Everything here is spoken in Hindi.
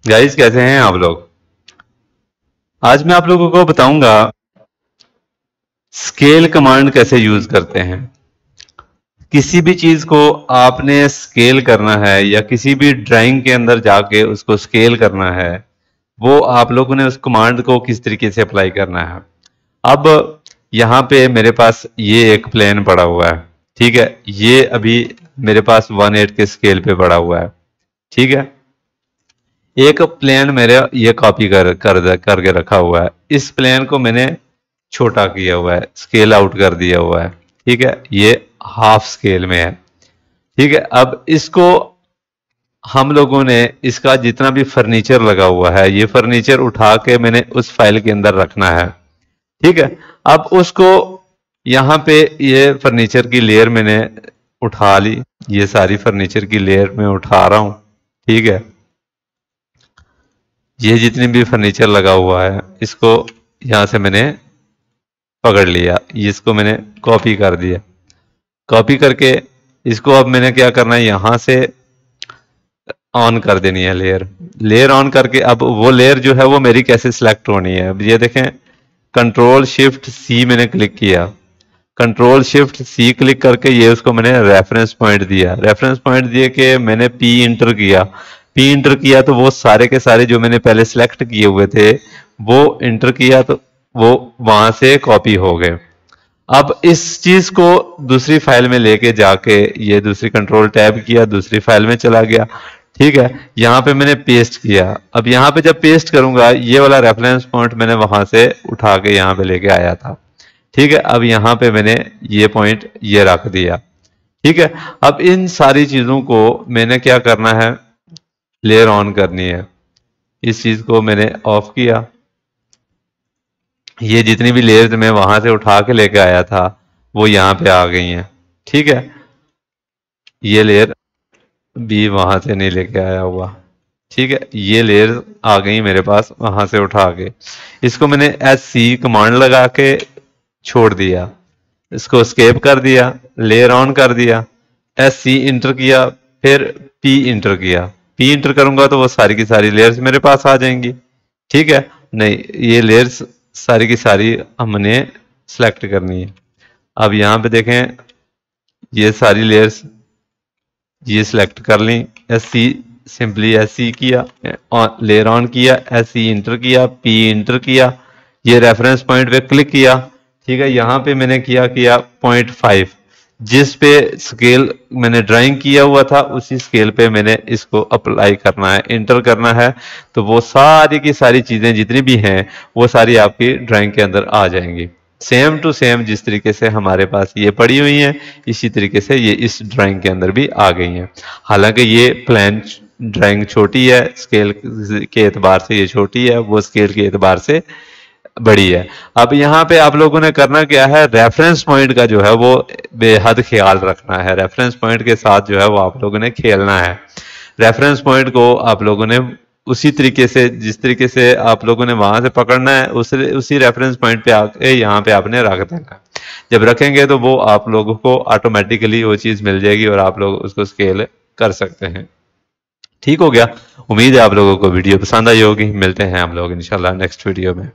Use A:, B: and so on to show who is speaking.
A: गाइस, कैसे हैं आप लोग। आज मैं आप लोगों को बताऊंगा स्केल कमांड कैसे यूज करते हैं। किसी भी चीज को आपने स्केल करना है या किसी भी ड्राइंग के अंदर जाके उसको स्केल करना है, वो आप लोगों ने उस कमांड को किस तरीके से अप्लाई करना है। अब यहाँ पे मेरे पास ये एक प्लेन पड़ा हुआ है, ठीक है। ये अभी मेरे पास 1/8 के स्केल पे पड़ा हुआ है, ठीक है। एक प्लेन मेरे ये कॉपी करके रखा हुआ है। इस प्लेन को मैंने छोटा किया हुआ है, स्केल आउट कर दिया हुआ है, ठीक है। ये हाफ स्केल में है, ठीक है। अब इसको हम लोगों ने इसका जितना भी फर्नीचर लगा हुआ है, ये फर्नीचर उठा के मैंने उस फाइल के अंदर रखना है, ठीक है। अब उसको यहाँ पे ये फर्नीचर की लेयर मैंने उठा ली, ये सारी फर्नीचर की लेयर मैं उठा रहा हूं, ठीक है। ये जितनी भी फर्नीचर लगा हुआ है इसको यहां से मैंने पकड़ लिया, इसको मैंने कॉपी कर दिया। कॉपी करके इसको अब मैंने क्या करना है, यहां से ऑन कर देनी है लेयर। लेयर ऑन करके अब वो लेयर जो है वो मेरी कैसे सिलेक्ट होनी है, अब ये देखें, कंट्रोल शिफ्ट सी मैंने क्लिक किया। कंट्रोल शिफ्ट सी क्लिक करके ये उसको मैंने रेफरेंस पॉइंट दिया। रेफरेंस पॉइंट दिए कि मैंने पी इंटर किया। पी इंटर किया तो वो सारे के सारे जो मैंने पहले सिलेक्ट किए हुए थे वो इंटर किया, तो वो वहां से कॉपी हो गए। अब इस चीज को दूसरी फाइल में लेके जाके ये दूसरी कंट्रोल टैब किया, दूसरी फाइल में चला गया, ठीक है। यहाँ पे मैंने पेस्ट किया। अब यहाँ पे जब पेस्ट करूंगा ये वाला रेफरेंस पॉइंट मैंने वहां से उठा के यहाँ पे लेके आया था, ठीक है। अब यहाँ पे मैंने ये पॉइंट ये रख दिया, ठीक है। अब इन सारी चीजों को मैंने क्या करना है, लेयर ऑन करनी है। इस चीज को मैंने ऑफ किया। ये जितनी भी लेयर्स मैं वहां से उठा के लेके आया था वो यहाँ पे आ गई हैं, ठीक है। ये लेयर भी वहां से नहीं लेके आया हुआ, ठीक है। ये लेयर आ गई मेरे पास वहां से उठा के। इसको मैंने SC कमांड लगा के छोड़ दिया, इसको स्केप कर दिया, लेयर ऑन कर दिया, SC इंटर किया, फिर P इंटर किया। P इंटर करूंगा तो वो सारी की सारी लेयर्स मेरे पास आ जाएंगी, ठीक है। नहीं, ये लेयर्स सारी की सारी हमने सेलेक्ट करनी है। अब यहाँ पे देखें, ये सारी लेयर्स ये सिलेक्ट कर ली। SC सिंपली SC किया, लेयर ऑन किया, SC इंटर किया, P इंटर किया, ये रेफरेंस पॉइंट पे क्लिक किया, ठीक है। यहाँ पे मैंने किया 0.5, जिस पे स्केल मैंने ड्राइंग किया हुआ था उसी स्केल पे मैंने इसको अप्लाई करना है, इंटर करना है। तो वो सारी की सारी चीजें जितनी भी हैं वो सारी आपकी ड्राइंग के अंदर आ जाएंगी, सेम टू सेम। जिस तरीके से हमारे पास ये पड़ी हुई हैं इसी तरीके से ये इस ड्राइंग के अंदर भी आ गई हैं। हालांकि ये प्लान ड्राइंग छोटी है, स्केल के एतबार से ये छोटी है, वो स्केल के एतबार से बड़ी है। अब यहाँ पे आप लोगों ने करना क्या है, रेफरेंस पॉइंट का जो है वो बेहद ख्याल रखना है। रेफरेंस पॉइंट के साथ जो है वो आप लोगों ने खेलना है। रेफरेंस पॉइंट को आप लोगों ने उसी तरीके से, जिस तरीके से आप लोगों ने वहां से पकड़ना है, उसी रेफरेंस पॉइंट पे आके यहाँ पे आपने रख देना। जब रखेंगे तो वो आप लोगों को ऑटोमेटिकली वो चीज मिल जाएगी और आप लोग उसको स्केल कर सकते हैं। ठीक हो गया। उम्मीद है आप लोगों को वीडियो पसंद आई होगी। मिलते हैं हम लोग इंशाल्लाह नेक्स्ट वीडियो में।